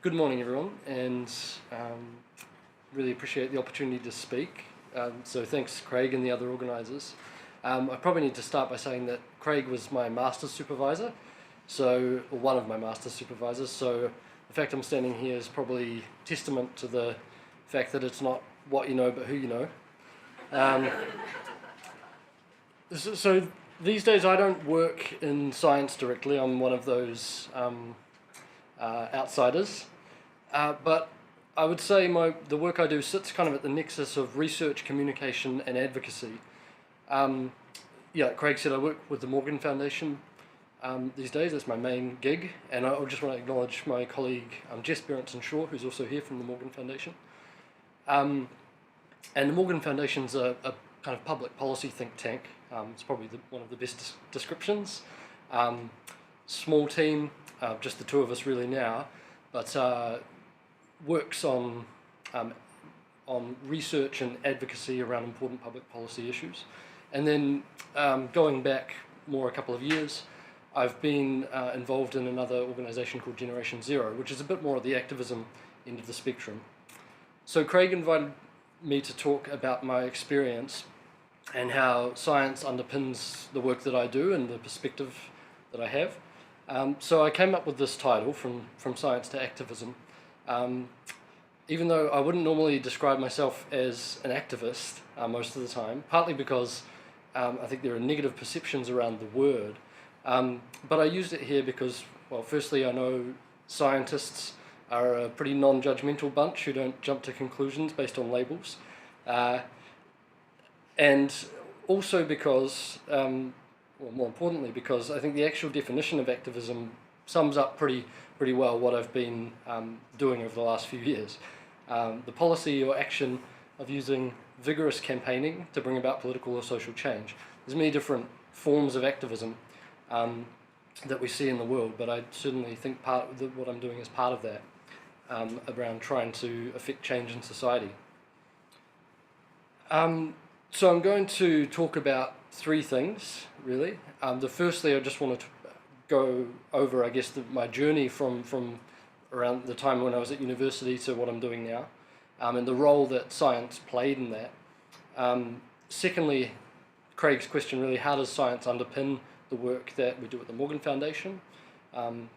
Good morning, everyone, and really appreciate the opportunity to speak. So thanks, Craig and the other organisers. I probably need to start by saying that Craig was my master's supervisor, or one of my master's supervisors, so the fact I'm standing here is probably testament to the fact that it's not what you know, but who you know. So these days I don't work in science directly. I'm one of those outsiders. But I would say the work I do sits kind of at the nexus of research, communication, and advocacy. Craig said I work with the Morgan Foundation these days. That's my main gig, and I just want to acknowledge my colleague Jess Berenson-Shaw, who's also here from the Morgan Foundation. And the Morgan Foundation's a kind of public policy think tank. It's probably one of the best descriptions. Small team, just the two of us really now, but works on research and advocacy around important public policy issues. And then going back a couple of years, I've been involved in another organisation called Generation Zero, which is a bit more at the activism end of the spectrum. So Craig invited me to talk about my experience and how science underpins the work that I do and the perspective that I have. So I came up with this title, From Science to Activism. Even though I wouldn't normally describe myself as an activist most of the time, partly because I think there are negative perceptions around the word, but I used it here because, well, firstly I know scientists are a pretty non-judgmental bunch who don't jump to conclusions based on labels, and also because, more importantly, because I think the actual definition of activism sums up pretty well what I've been doing over the last few years. The policy or action of using vigorous campaigning to bring about political or social change. There's many different forms of activism that we see in the world, but I certainly think what I'm doing is part of that, around trying to affect change in society. So I'm going to talk about three things, really. Firstly, I just wanted to go over, I guess, my journey from around the time when I was at university to what I'm doing now, and the role that science played in that. Secondly, Craig's question, really, how does science underpin the work that we do at the Morgan Foundation, and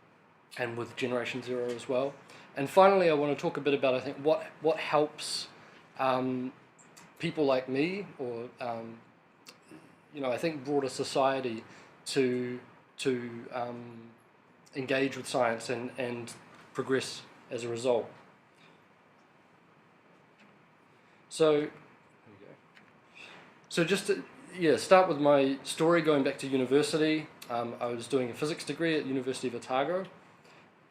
with Generation Zero as well. And finally, I want to talk a bit about, I think, what helps people like me, or I think broader society, to engage with science and progress as a result. So just to start with my story, going back to university. I was doing a physics degree at University of Otago,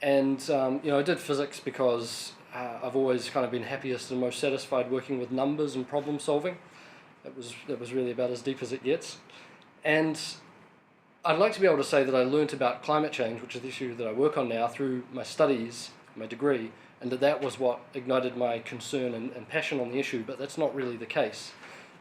and I did physics because I've always kind of been happiest and most satisfied working with numbers and problem solving. That was really about as deep as it gets. And I'd like to be able to say that I learnt about climate change, which is the issue that I work on now, through my studies, my degree, and that was what ignited my concern and passion on the issue, but that's not really the case.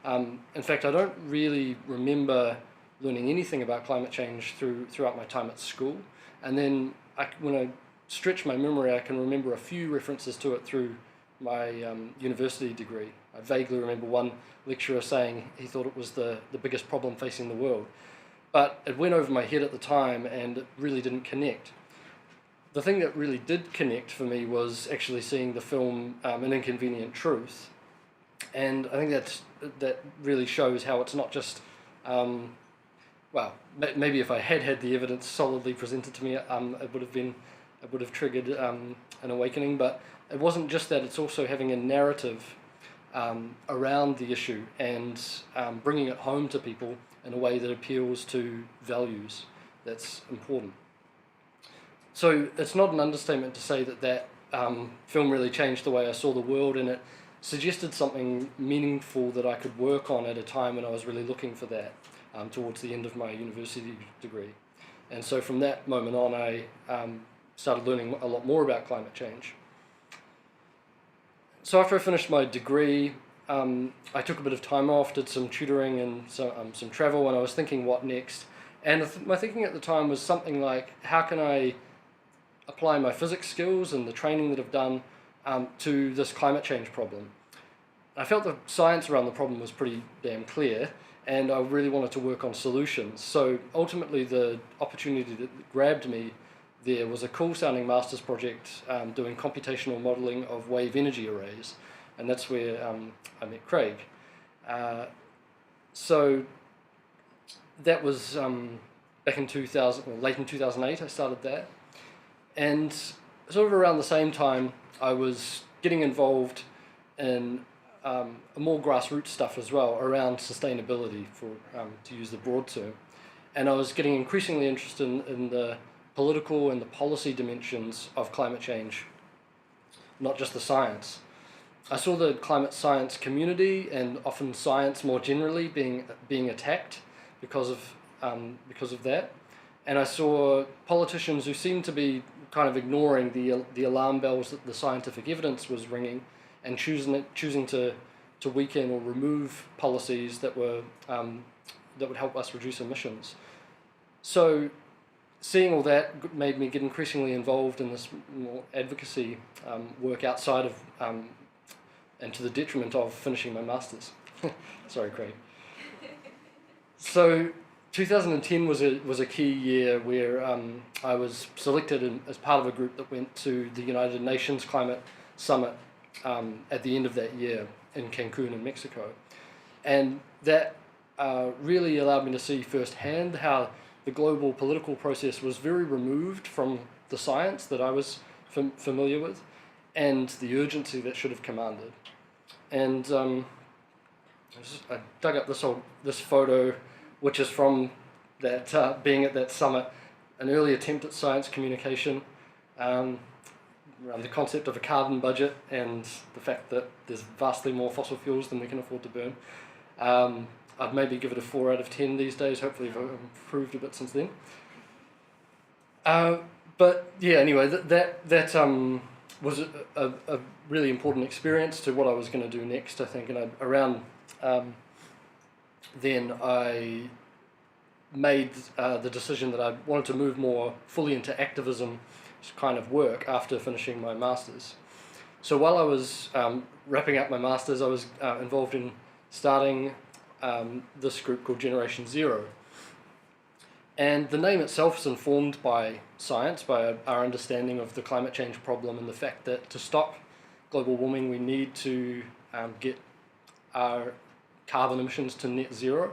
In fact, I don't really remember learning anything about climate change throughout my time at school, and then when I stretch my memory, I can remember a few references to it through my university degree. I vaguely remember one lecturer saying he thought it was the biggest problem facing the world. But it went over my head at the time, and it really didn't connect. The thing that really did connect for me was actually seeing the film An Inconvenient Truth. And I think that really shows how it's not just, maybe if I had the evidence solidly presented to me, it would have triggered an awakening, but it wasn't just that, it's also having a narrative around the issue and bringing it home to people in a way that appeals to values that's important. So it's not an understatement to say that film really changed the way I saw the world, and it suggested something meaningful that I could work on at a time when I was really looking for that towards the end of my university degree. And so from that moment on, I started learning a lot more about climate change. So after I finished my degree, I took a bit of time off, did some tutoring and some travel, and I was thinking what next. And my thinking at the time was something like, how can I apply my physics skills and the training that I've done to this climate change problem. I felt the science around the problem was pretty damn clear, and I really wanted to work on solutions. So ultimately the opportunity that grabbed me there was a cool sounding master's project doing computational modelling of wave energy arrays, and that's where I met Craig. So that was back in 2000, or late in 2008 I started that, and sort of around the same time I was getting involved in more grassroots stuff as well around sustainability, for to use the broad term, and I was getting increasingly interested in the political and the policy dimensions of climate change, not just the science. I saw the climate science community and often science more generally being attacked because of that, and I saw politicians who seemed to be kind of ignoring the alarm bells that the scientific evidence was ringing, and choosing to weaken or remove policies that were that would help us reduce emissions. So seeing all that made me get increasingly involved in this more advocacy work outside of and to the detriment of finishing my masters. Sorry, Craig. So 2010 was a key year where I was selected as part of a group that went to the United Nations Climate Summit at the end of that year in Cancun in Mexico, and that really allowed me to see firsthand how the global political process was very removed from the science that I was familiar with, and the urgency that should have commanded. And I dug up this photo, which is from that being at that summit, an early attempt at science communication around the concept of a carbon budget and the fact that there's vastly more fossil fuels than we can afford to burn. I'd maybe give it a 4 out of 10 these days. Hopefully I've improved a bit since then. But yeah, anyway, that was a really important experience to what I was going to do next, I think. And around then I made the decision that I wanted to move more fully into activism kind of work after finishing my masters. So while I was wrapping up my masters, I was involved in starting this group called Generation Zero. And the name itself is informed by science, by our understanding of the climate change problem and the fact that to stop global warming we need to get our carbon emissions to net zero,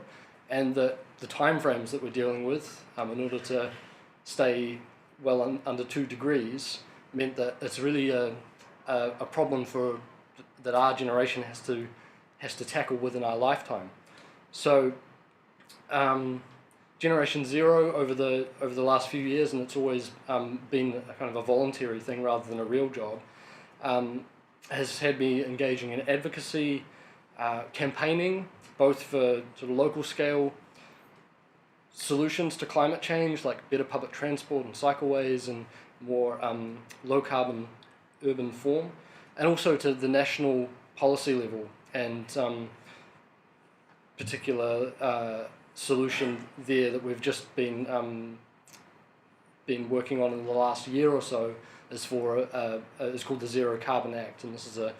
and that the timeframes that we're dealing with in order to stay well under 2 degrees meant that it's really a problem that our generation has to tackle within our lifetime. So Generation Zero over the last few years, and it's always been a kind of a voluntary thing rather than a real job, has had me engaging in advocacy, campaigning, both for sort of local scale solutions to climate change, like better public transport and cycleways and more low carbon urban form, and also to the national policy level and particular solution there that we've just been working on in the last year or so is is called the Zero Carbon Act, and this is a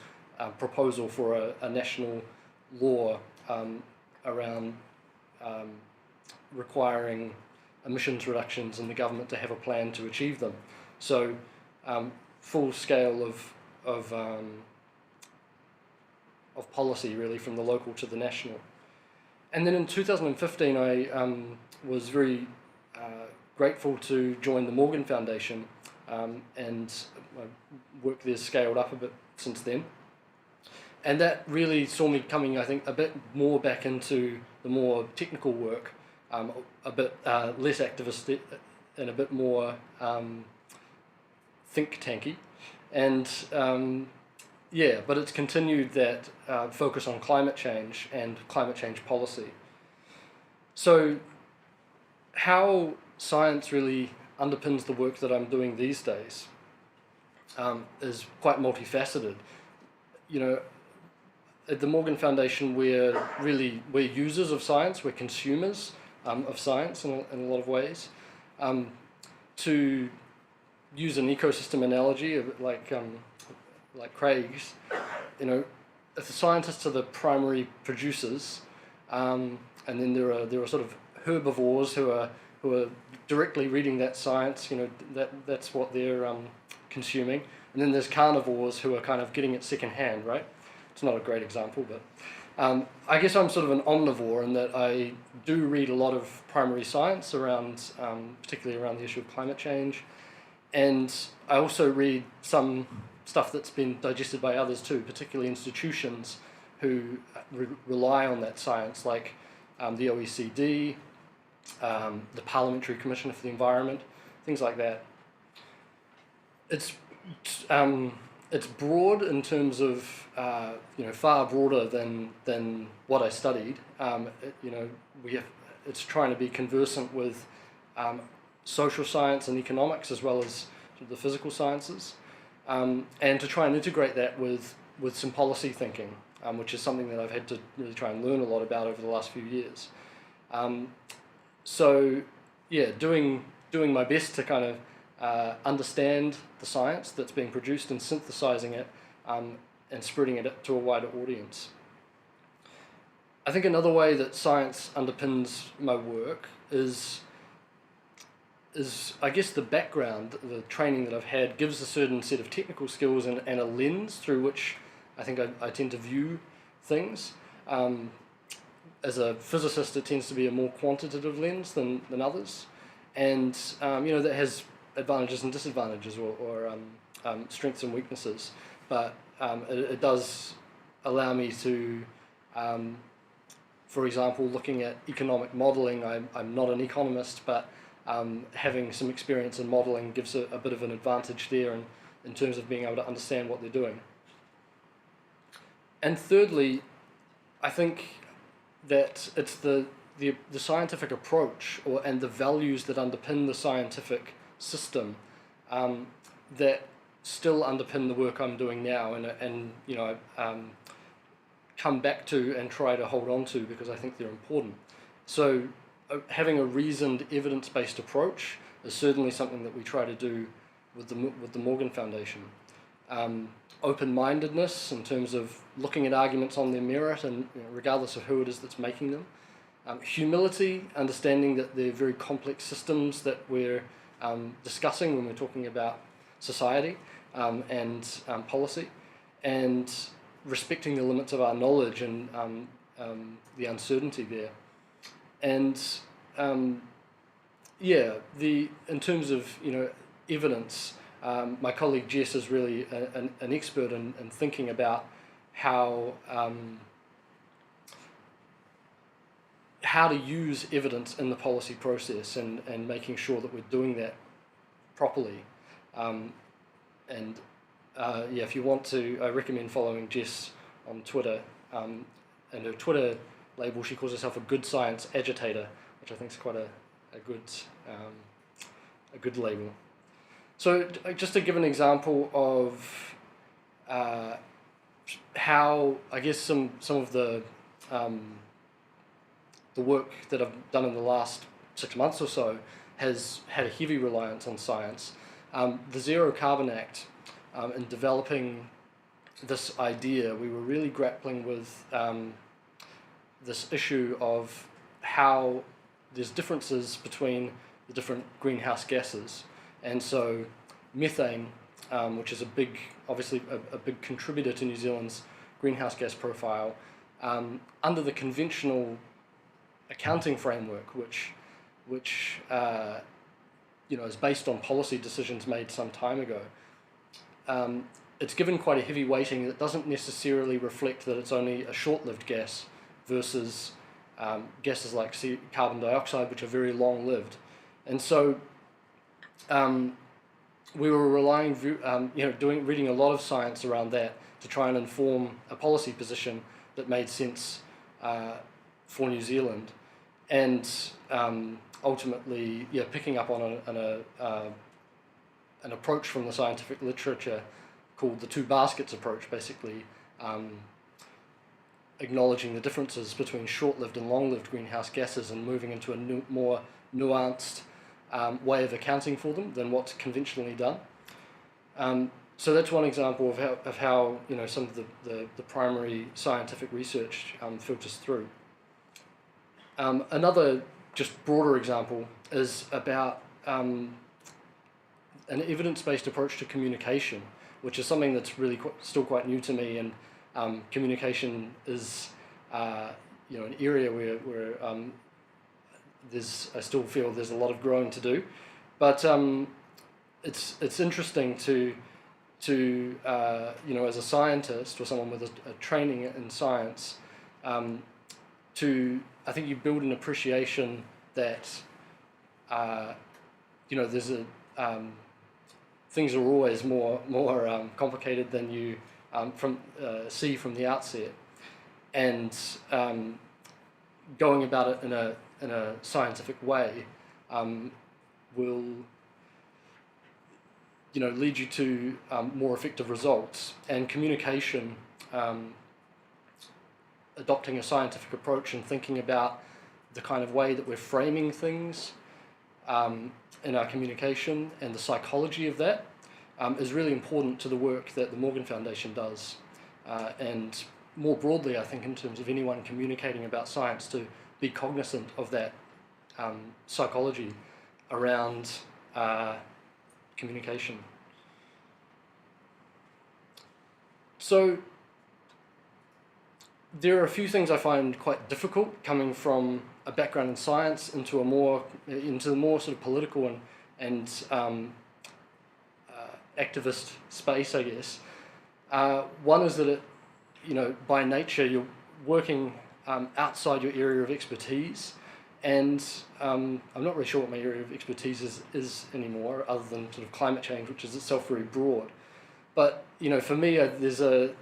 proposal for a national law around requiring emissions reductions and the government to have a plan to achieve them. So full scale of policy really from the local to the national. And then in 2015 I was very grateful to join the Morgan Foundation, and my work there's scaled up a bit since then. And that really saw me coming, I think, a bit more back into the more technical work, a bit less activist and a bit more think tanky. And yeah, but it's continued that focus on climate change and climate change policy. So how science really underpins the work that I'm doing these days is quite multifaceted. You know, at the Morgan Foundation we're users of science, we're consumers of science in a lot of ways. To use an ecosystem analogy, a bit like Craig's, you know, if the scientists are the primary producers, and then there are sort of herbivores who are directly reading that science, you know, that's what they're consuming, and then there's carnivores who are kind of getting it secondhand, right? It's not a great example, but I guess I'm sort of an omnivore in that I do read a lot of primary science around, particularly around the issue of climate change, and I also read some stuff that's been digested by others too, particularly institutions who rely on that science, like the OECD, the Parliamentary Commission for the Environment, things like that. It's broad in terms of you know, far broader than what I studied. You know, it's trying to be conversant with social science and economics as well as the physical sciences, and to try and integrate that with some policy thinking, which is something that I've had to really try and learn a lot about over the last few years. So yeah, doing my best to kind of understand the science that's being produced and synthesizing it, and spreading it to a wider audience. I think another way that science underpins my work is I guess the background, the training that I've had gives a certain set of technical skills and a lens through which I think I tend to view things. As a physicist, it tends to be a more quantitative lens than others, and you know, that has advantages and disadvantages, or strengths and weaknesses, but it does allow me to, for example, looking at economic modelling. I'm not an economist, but having some experience in modelling gives a bit of an advantage there in terms of being able to understand what they're doing. And thirdly, I think that it's the scientific approach and the values that underpin the scientific system that still underpin the work I'm doing now, and you know, come back to and try to hold on to, because I think they're important. So having a reasoned, evidence-based approach is certainly something that we try to do with the Morgan Foundation. Open-mindedness in terms of looking at arguments on their merit, and you know, regardless of who it is that's making them. Humility, understanding that they're very complex systems that we're discussing when we're talking about society and policy, and respecting the limits of our knowledge and the uncertainty there. And yeah, in terms of, you know, evidence, my colleague Jess is really an expert in thinking about how to use evidence in the policy process, and making sure that we're doing that properly. Yeah, if you want to, I recommend following Jess on Twitter. And her Twitter label, she calls herself a good science agitator, which I think is quite a good label. So just to give an example of how, I guess, some of the work that I've done in the last 6 months or so has had a heavy reliance on science. The Zero Carbon Act, in developing this idea, we were really grappling with this issue of how there's differences between the different greenhouse gases. And so methane, which is obviously a big contributor to New Zealand's greenhouse gas profile, under the conventional accounting framework, which you know, is based on policy decisions made some time ago, it's given quite a heavy weighting that doesn't necessarily reflect that it's only a short-lived gas versus gases like carbon dioxide, which are very long-lived. And so we were relying, you know, reading a lot of science around that to try and inform a policy position that made sense for New Zealand, and ultimately, yeah, picking up on an approach from the scientific literature called the two baskets approach, basically acknowledging the differences between short-lived and long-lived greenhouse gases and moving into a more nuanced way of accounting for them than what's conventionally done. So that's one example of how some of the primary scientific research filters through. Another just broader example is about an evidence-based approach to communication, which is something that's really still quite new to me, and communication is an area where I still feel there's a lot of growing to do, but it's interesting to as a scientist or someone with a training in science, I think you build an appreciation that there's things are always more complicated than you see from the outset, and going about it in a scientific way will lead you to more effective results. And communication, adopting a scientific approach and thinking about the kind of way that we're framing things in our communication and the psychology of that is really important to the work that the Morgan Foundation does. And more broadly, I think, in terms of anyone communicating about science, to be cognizant of that psychology around communication. So there are a few things I find quite difficult coming from a background in science into the more sort of political and activist space, I guess. One is that by nature you're working outside your area of expertise, and I'm not really sure what my area of expertise is anymore, other than sort of climate change, which is itself very broad. But for me, there's a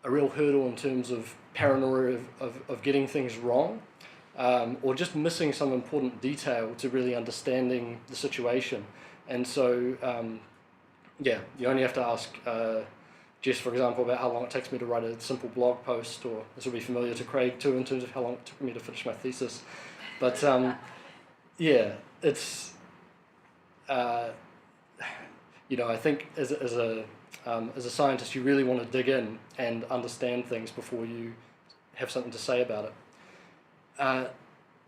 real hurdle in terms of paranoia of getting things wrong, or just missing some important detail to really understanding the situation. And so, you only have to ask Jess, for example, about how long it takes me to write a simple blog post, or this will be familiar to Craig too in terms of how long it took me to finish my thesis. But it's I think as a scientist, you really want to dig in and understand things before you have something to say about it.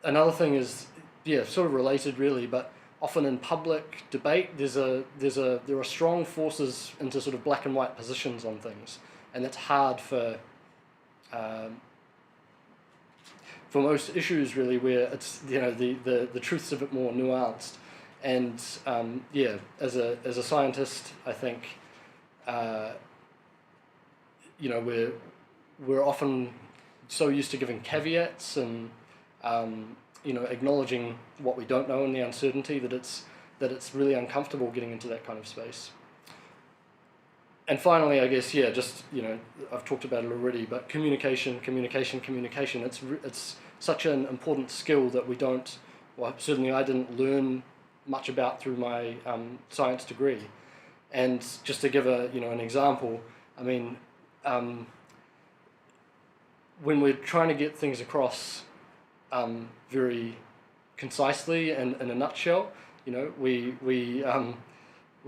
Another thing is, sort of related really, but often in public debate, there are strong forces into sort of black and white positions on things, and that's hard for most issues really, where it's the truth's a bit more nuanced. And as a scientist, I think we're often so used to giving caveats and acknowledging what we don't know and the uncertainty that it's really uncomfortable getting into that kind of space. And finally, I guess I've talked about it already, but communication. It's such an important skill that we don't. Well, certainly I didn't learn much about through my science degree. And just to give an example, I mean, when we're trying to get things across very concisely and in a nutshell, we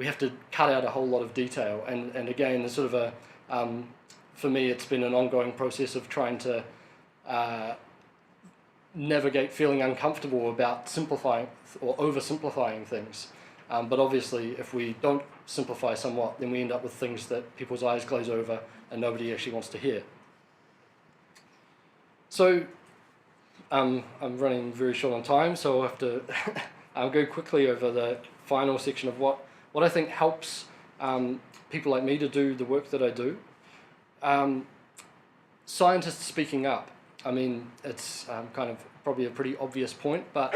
have to cut out a whole lot of detail. And again, there's sort of for me, it's been an ongoing process of trying to navigate feeling uncomfortable about simplifying or oversimplifying things. But obviously, if we don't simplify somewhat, then we end up with things that people's eyes glaze over and nobody actually wants to hear. So I'm running very short on time, so I'll have to I'll go quickly over the final section of what I think helps people like me to do the work that I do. Scientists speaking up. I mean, it's kind of probably a pretty obvious point, but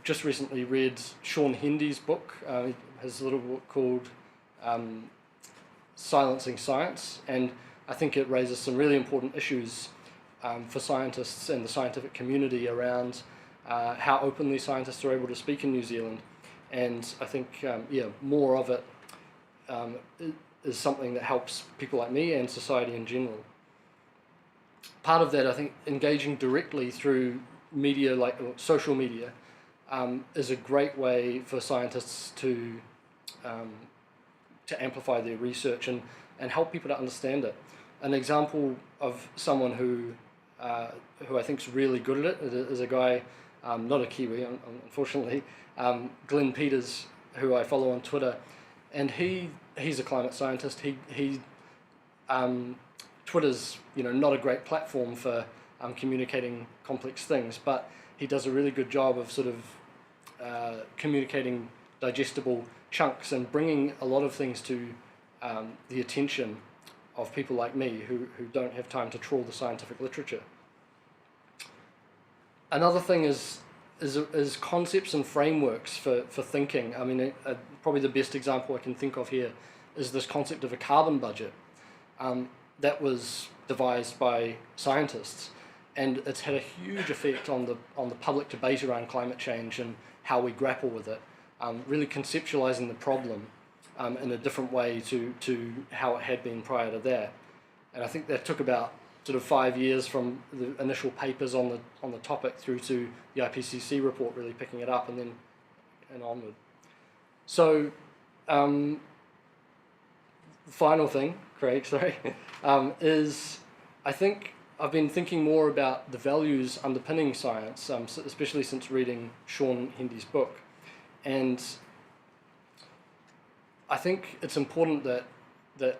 just recently read Sean Hendy's book, his little book called Silencing Science, and I think it raises some really important issues for scientists and the scientific community around how openly scientists are able to speak in New Zealand. And I think, more of it is something that helps people like me and society in general. Part of that, I think, engaging directly through media, like social media, is a great way for scientists to amplify their research and help people to understand it. An example of someone who I think is really good at it is a guy, not a Kiwi, unfortunately, Glenn Peters, who I follow on Twitter, and he's a climate scientist. Twitter's not a great platform for communicating complex things, but he does a really good job of sort of communicating digestible chunks and bringing a lot of things to the attention of people like me who don't have time to trawl the scientific literature. Another thing is concepts and frameworks for thinking. I mean, probably the best example I can think of here is this concept of a carbon budget that was devised by scientists, and it's had a huge effect on the public debate around climate change and how we grapple with it. Really conceptualizing the problem in a different way to how it had been prior to that. And I think that took about sort of 5 years from the initial papers on the topic through to the IPCC report really picking it up and onward. So the final thing, Craig, sorry, is I think I've been thinking more about the values underpinning science, especially since reading Sean Hendy's book. And I think it's important that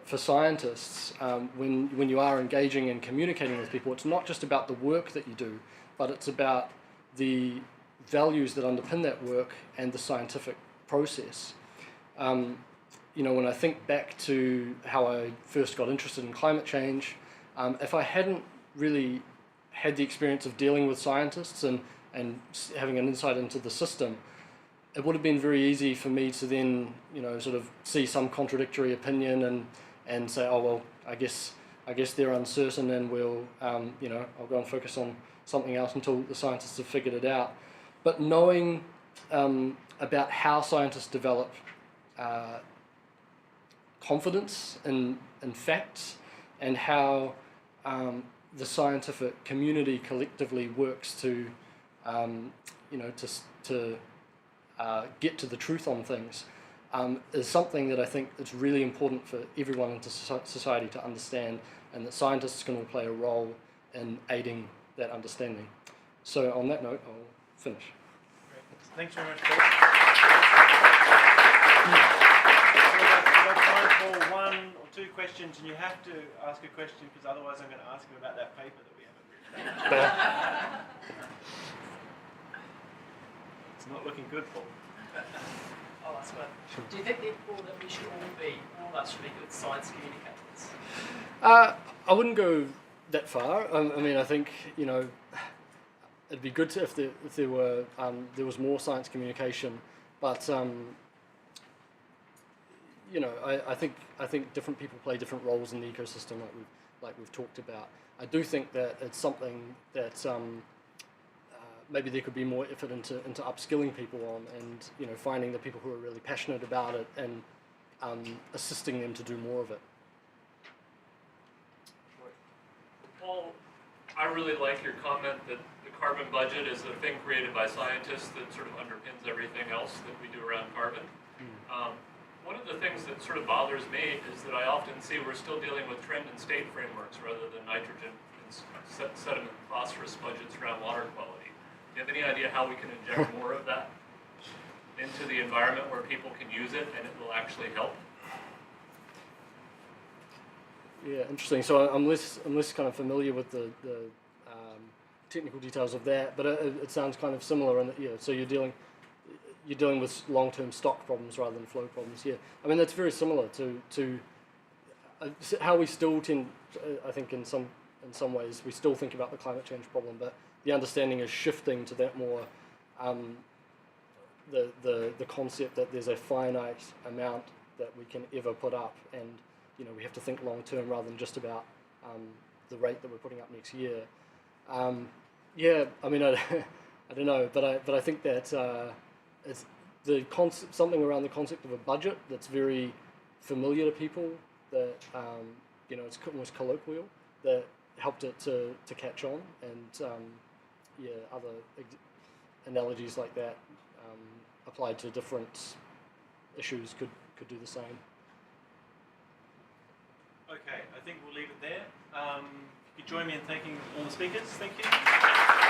for scientists, when you are engaging and communicating with people, it's not just about the work that you do, but it's about the values that underpin that work and the scientific process. When I think back to how I first got interested in climate change, if I hadn't really had the experience of dealing with scientists and having an insight into the system, it would have been very easy for me to then, sort of see some contradictory opinion and say, oh well, I guess they're uncertain, and we'll, I'll go and focus on something else until the scientists have figured it out. But knowing about how scientists develop confidence in facts and how the scientific community collectively works to get to the truth on things is something that I think is really important for everyone in society to understand, and that scientists can all play a role in aiding that understanding. So on that note, I'll finish. Great. Thanks very much, Paul. So we've got time for one or two questions, and you have to ask a question because otherwise I'm going to ask you about that paper that we haven't written down. It's not looking good, Paul. I'll ask one. Do you think, therefore, that we should all of us should be good science communicators? I wouldn't go that far. I mean, I think it'd be good if there was more science communication, but I think different people play different roles in the ecosystem, like we've talked about. I do think that it's something that maybe there could be more effort into upskilling people on, and finding the people who are really passionate about it and assisting them to do more of it. Paul, I really like your comment that the carbon budget is a thing created by scientists that sort of underpins everything else that we do around carbon. One of the things that sort of bothers me is that I often see we're still dealing with trend and state frameworks rather than nitrogen and sediment and phosphorus budgets around water quality. Do you have any idea how we can inject more of that into the environment where people can use it and it will actually help? Yeah, interesting. So I'm less kind of familiar with the technical details of that, but it sounds kind of similar. And so you're dealing with long-term stock problems rather than flow problems. Yeah, I mean that's very similar to how we still tend. I think in some ways we still think about the climate change problem, but the understanding is shifting to that more the concept that there's a finite amount that we can ever put up, and we have to think long term rather than just about the rate that we're putting up next year. Yeah, I mean I don't know, but I think that it's the concept, something around the concept of a budget that's very familiar to people, that it's almost colloquial, that helped it to catch on, and other analogies like that applied to different issues could do the same. Okay, I think we'll leave it there. If you could join me in thanking all the speakers. Thank you.